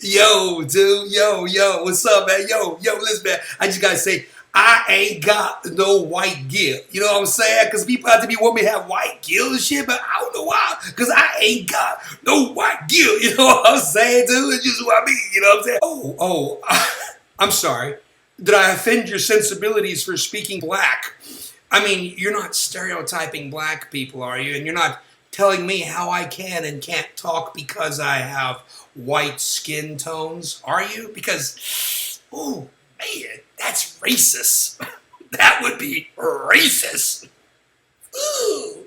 Yo, dude, yo, what's up, man? Yo, listen, man. I just gotta say, I ain't got no white guilt. You know what I'm saying? Because people have to be want me to have white guilt and shit, but I don't know why. Because I ain't got no white guilt. You know what I'm saying, dude? It's just what I mean. You know what I'm saying? I'm sorry. Did I offend your sensibilities for speaking black? I mean, you're not stereotyping black people, are you? And you're not telling me how I can and can't talk because I have white skin tones, are you? Because, oh, man, that's racist. That would be racist. Ooh.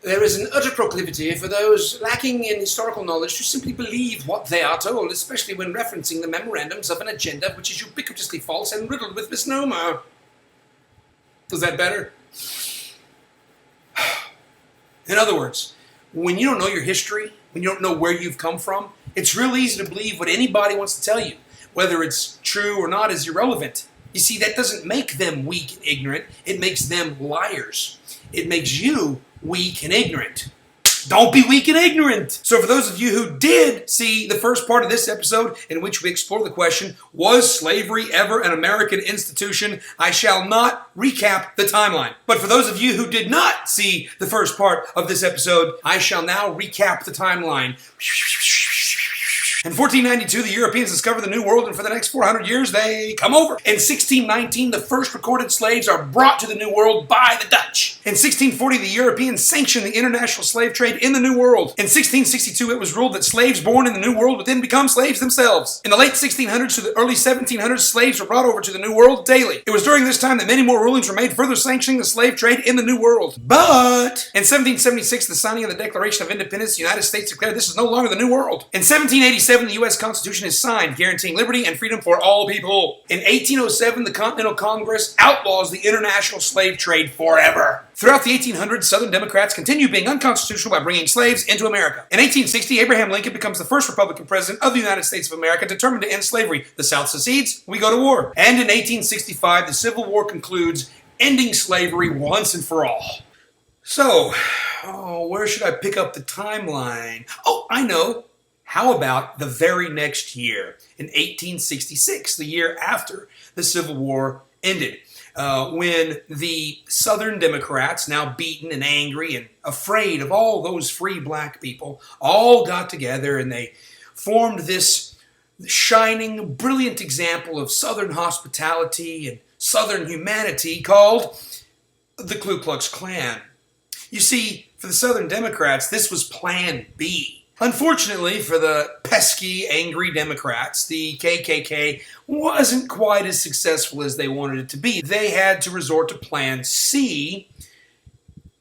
There is an utter proclivity for those lacking in historical knowledge to simply believe what they are told, especially when referencing the memorandums of an agenda which is ubiquitously false and riddled with misnomer. Is that better? In other words, when you don't know your history, when you don't know where you've come from, it's real easy to believe what anybody wants to tell you. Whether it's true or not is irrelevant. You see, that doesn't make them weak and ignorant. It makes them liars. It makes you weak and ignorant. Don't be weak and ignorant. So for those of you who did see the first part of this episode in which we explore the question, was slavery ever an American institution? I shall not recap the timeline. But for those of you who did not see the first part of this episode, I shall now recap the timeline. In 1492, the Europeans discover the New World, and for the next 400 years, they come over. In 1619, the first recorded slaves are brought to the New World by the Dutch. In 1640, the Europeans sanction the international slave trade in the New World. In 1662, it was ruled that slaves born in the New World would then become slaves themselves. In the late 1600s to the early 1700s, slaves were brought over to the New World daily. It was during this time that many more rulings were made further sanctioning the slave trade in the New World. But in 1776, the signing of the Declaration of Independence, the United States declared this is no longer the New World. In 1787, the U.S. Constitution is signed, guaranteeing liberty and freedom for all people. In 1807, the Continental Congress outlaws the international slave trade forever. Throughout the 1800s, Southern Democrats continue being unconstitutional by bringing slaves into America. In 1860, Abraham Lincoln becomes the first Republican president of the United States of America, determined to end slavery. The South secedes, we go to war. And in 1865, the Civil War concludes, ending slavery once and for all. So, where should I pick up the timeline? Oh, I know. How about the very next year, in 1866, the year after the Civil War ended, when the Southern Democrats, now beaten and angry and afraid of all those free black people, all got together and they formed this shining, brilliant example of Southern hospitality and Southern humanity called the Ku Klux Klan. You see, for the Southern Democrats, this was Plan B. Unfortunately for the pesky, angry Democrats, the KKK wasn't quite as successful as they wanted it to be. They had to resort to Plan C,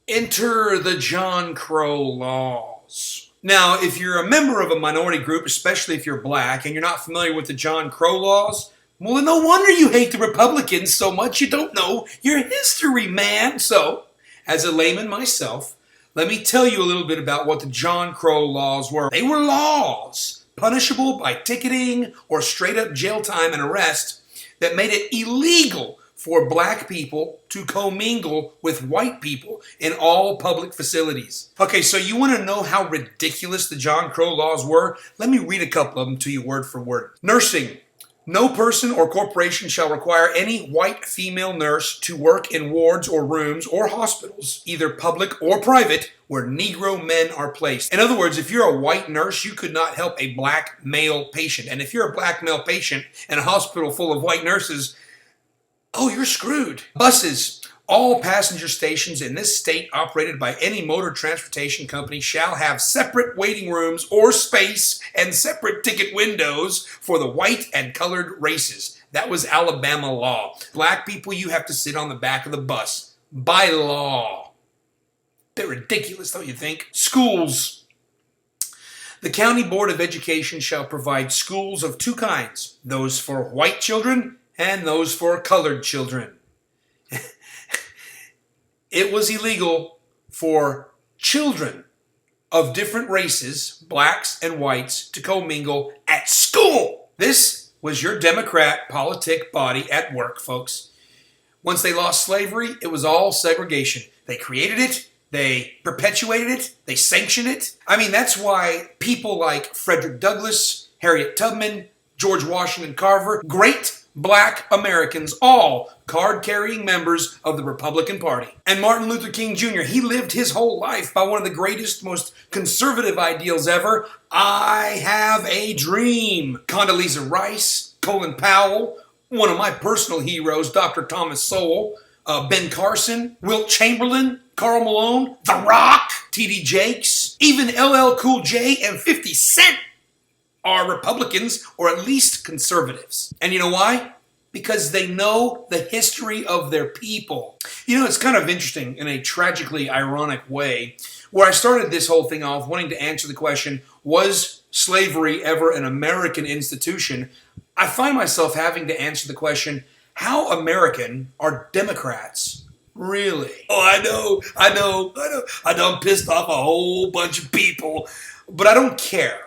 enter the John Crow Laws. Now, if you're a member of a minority group, especially if you're black, and you're not familiar with the John Crow Laws, well, then no wonder you hate the Republicans so much. You don't know your history, man. So, as a layman myself, let me tell you a little bit about what the John Crow Laws were. They were laws, punishable by ticketing or straight-up jail time and arrest, that made it illegal for black people to commingle with white people in all public facilities. Okay, so you want to know how ridiculous the John Crow Laws were? Let me read a couple of them to you word for word. Nursing. No person or corporation shall require any white female nurse to work in wards or rooms or hospitals, either public or private, where Negro men are placed. In other words, if you're a white nurse, you could not help a black male patient. And if you're a black male patient in a hospital full of white nurses, oh, you're screwed. Buses. All passenger stations in this state operated by any motor transportation company shall have separate waiting rooms or space and separate ticket windows for the white and colored races. That was Alabama law. Black people, you have to sit on the back of the bus. By law. Bit ridiculous, don't you think? Schools. The County Board of Education shall provide schools of two kinds. Those for white children and those for colored children. It was illegal for children of different races, blacks and whites, to commingle at school. This was your Democrat politic body at work, folks. Once they lost slavery, it was all segregation. They created it, They perpetuated it. They sanctioned it. I mean, that's why people like Frederick Douglass, Harriet Tubman, George Washington Carver, great black Americans, all card-carrying members of the Republican Party. And Martin Luther King Jr., he lived his whole life by one of the greatest, most conservative ideals ever. I have a dream. Condoleezza Rice, Colin Powell, one of my personal heroes, Dr. Thomas Sowell, Ben Carson, Wilt Chamberlain, Karl Malone, The Rock, T.D. Jakes, even LL Cool J and 50 Cent are Republicans, or at least conservatives. And you know why? Because they know the history of their people. You know, it's kind of interesting in a tragically ironic way, where I started this whole thing off wanting to answer the question, was slavery ever an American institution? I find myself having to answer the question, how American are Democrats? Really? Oh, I know. I done pissed off a whole bunch of people, but I don't care.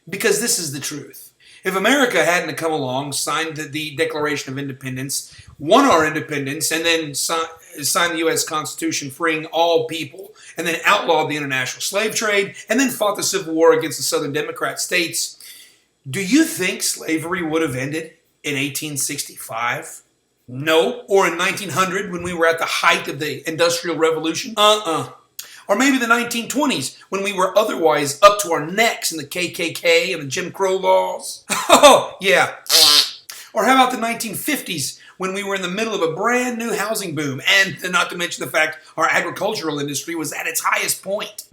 Because this is the truth. If America hadn't come along, signed the Declaration of Independence, won our independence, and then signed the U.S. Constitution freeing all people, and then outlawed the international slave trade, and then fought the Civil War against the Southern Democrat states, do you think slavery would have ended in 1865? No. Or in 1900 when we were at the height of the Industrial Revolution? Or maybe the 1920s, when we were otherwise up to our necks in the KKK and the Jim Crow laws. Oh, yeah. Or how about the 1950s, when we were in the middle of a brand new housing boom, and not to mention the fact our agricultural industry was at its highest point?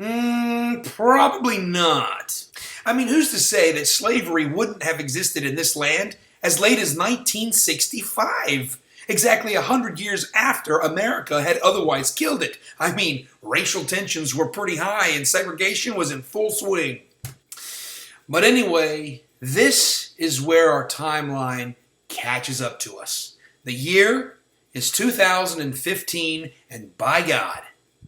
Probably not. I mean, who's to say that slavery wouldn't have existed in this land as late as 1965? Exactly 100 years after America had otherwise killed it. I mean, racial tensions were pretty high and segregation was in full swing. But anyway, this is where our timeline catches up to us. The year is 2015, and by God,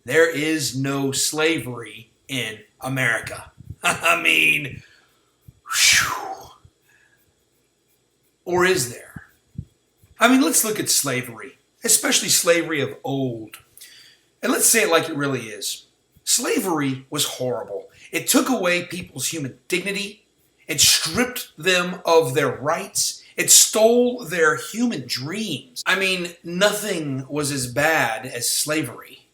there is no slavery in America. I mean, whew. Or is there? I mean, let's look at slavery, especially slavery of old. And let's say it like it really is. Slavery was horrible. It took away people's human dignity. It stripped them of their rights. It stole their human dreams. I mean, nothing was as bad as slavery.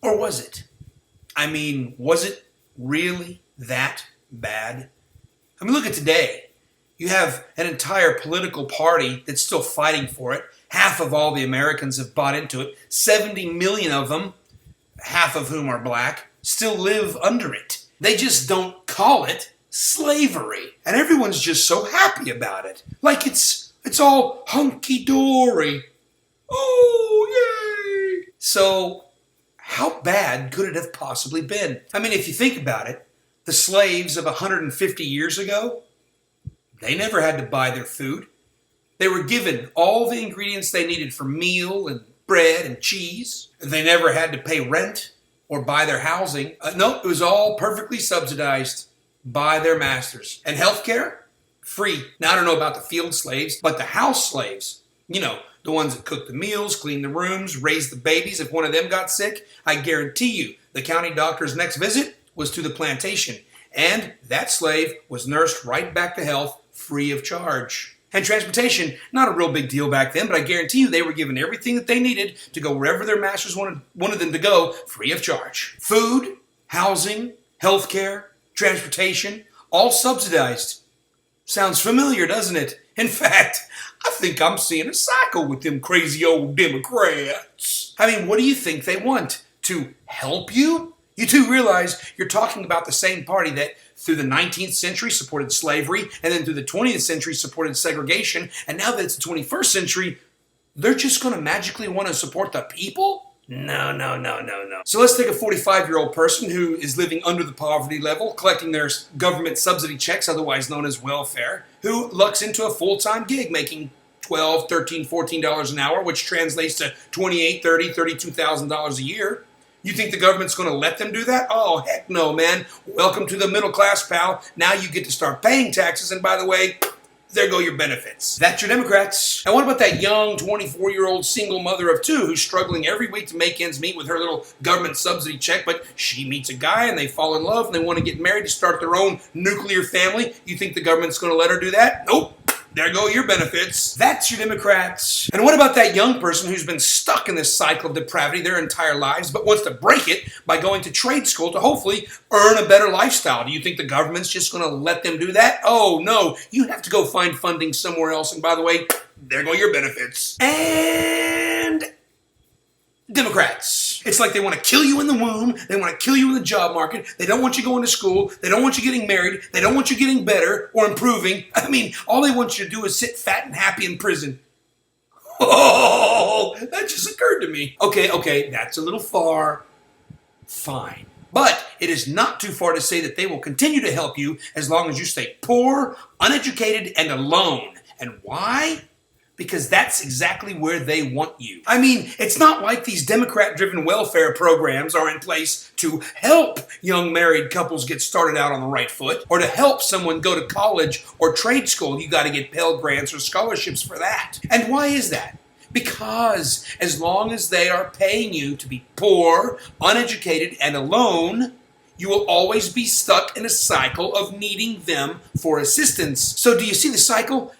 Or was it? I mean, was it really that bad? I mean, look at today. You have an entire political party that's still fighting for it. Half of all the Americans have bought into it. 70 million of them, half of whom are black, still live under it. They just don't call it slavery. And everyone's just so happy about it. Like it's all hunky-dory. Oh, yay! So, how bad could it have possibly been? I mean, if you think about it, the slaves of 150 years ago, they never had to buy their food. They were given all the ingredients they needed for meal and bread and cheese. They never had to pay rent or buy their housing. No, it was all perfectly subsidized by their masters. And healthcare? Free. Now, I don't know about the field slaves, but the house slaves, you know, the ones that cook the meals, clean the rooms, raise the babies. If one of them got sick, I guarantee you the county doctor's next visit was to the plantation. And that slave was nursed right back to health free of charge. And transportation, not a real big deal back then, but I guarantee you they were given everything that they needed to go wherever their masters wanted them to go, free of charge. Food, housing, healthcare, transportation, all subsidized. Sounds familiar, doesn't it? In fact, I think I'm seeing a cycle with them crazy old Democrats. I mean, what do you think they want? To help you? You do realize you're talking about the same party that through the 19th century supported slavery, and then through the 20th century supported segregation, and now that it's the 21st century, they're just going to magically want to support the people? No. So let's take a 45-year-old person who is living under the poverty level, collecting their government subsidy checks, otherwise known as welfare, who lucks into a full-time gig making $12, $13, $14 an hour, which translates to $28,000, $30,000, $32,000 a year. You think the government's going to let them do that? Oh, heck no, man. Welcome to the middle class, pal. Now you get to start paying taxes. And by the way, there go your benefits. That's your Democrats. And what about that young 24-year-old single mother of two who's struggling every week to make ends meet with her little government subsidy check, but she meets a guy and they fall in love and they want to get married to start their own nuclear family? You think the government's going to let her do that? Nope. There go your benefits. That's your Democrats. And what about that young person who's been stuck in this cycle of depravity their entire lives, but wants to break it by going to trade school to hopefully earn a better lifestyle? Do you think the government's just going to let them do that? Oh, no. You have to go find funding somewhere else. And by the way, there go your benefits. And Democrats. It's like they want to kill you in the womb. They want to kill you in the job market. They don't want you going to school. They don't want you getting married. They don't want you getting better or improving. I mean, all they want you to do is sit fat and happy in prison. Oh, that just occurred to me. Okay, that's a little far. Fine. But it is not too far to say that they will continue to help you as long as you stay poor, uneducated, and alone. And why? Because that's exactly where they want you. I mean, it's not like these Democrat-driven welfare programs are in place to help young married couples get started out on the right foot, or to help someone go to college or trade school. You got to get Pell Grants or scholarships for that. And why is that? Because as long as they are paying you to be poor, uneducated, and alone, you will always be stuck in a cycle of needing them for assistance. So do you see the cycle?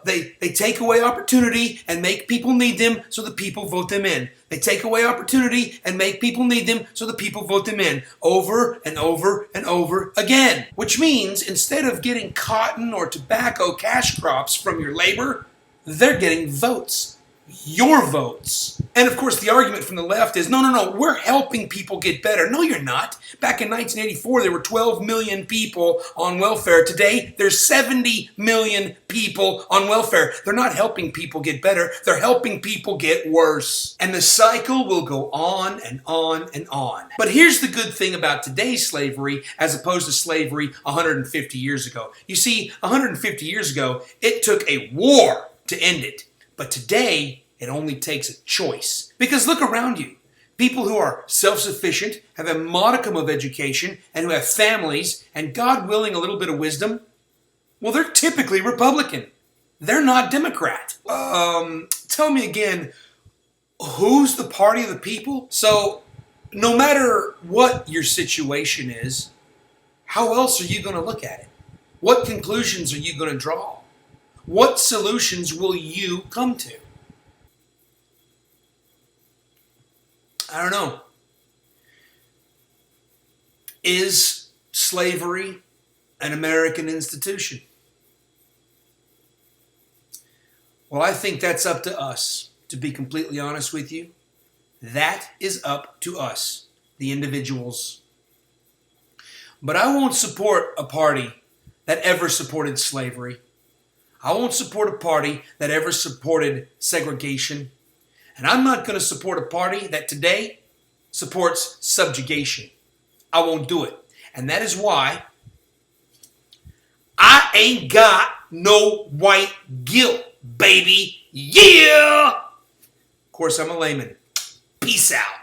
They take away opportunity and make people need them, so the people vote them in. They take away opportunity and make people need them, so the people vote them in. Over and over and over again. Which means instead of getting cotton or tobacco cash crops from your labor, they're getting votes. Your votes. And of course the argument from the left is, no, we're helping people get better. No, you're not. Back in 1984, there were 12 million people on welfare. Today, there's 70 million people on welfare. They're not helping people get better. They're helping people get worse. And the cycle will go on and on and on. But here's the good thing about today's slavery as opposed to slavery 150 years ago. You see, 150 years ago, it took a war to end it. But today, it only takes a choice. Because look around you. People who are self-sufficient, have a modicum of education, and who have families, and God willing, a little bit of wisdom, well, they're typically Republican. They're not Democrat. Tell me again, who's the party of the people? So, no matter what your situation is, how else are you going to look at it? What conclusions are you going to draw? What solutions will you come to? I don't know. Is slavery an American institution? Well, I think that's up to us, to be completely honest with you. That is up to us, the individuals. But I won't support a party that ever supported slavery. I won't support a party that ever supported segregation. And I'm not going to support a party that today supports subjugation. I won't do it. And that is why I ain't got no white guilt, baby. Yeah! Of course, I'm a layman. Peace out.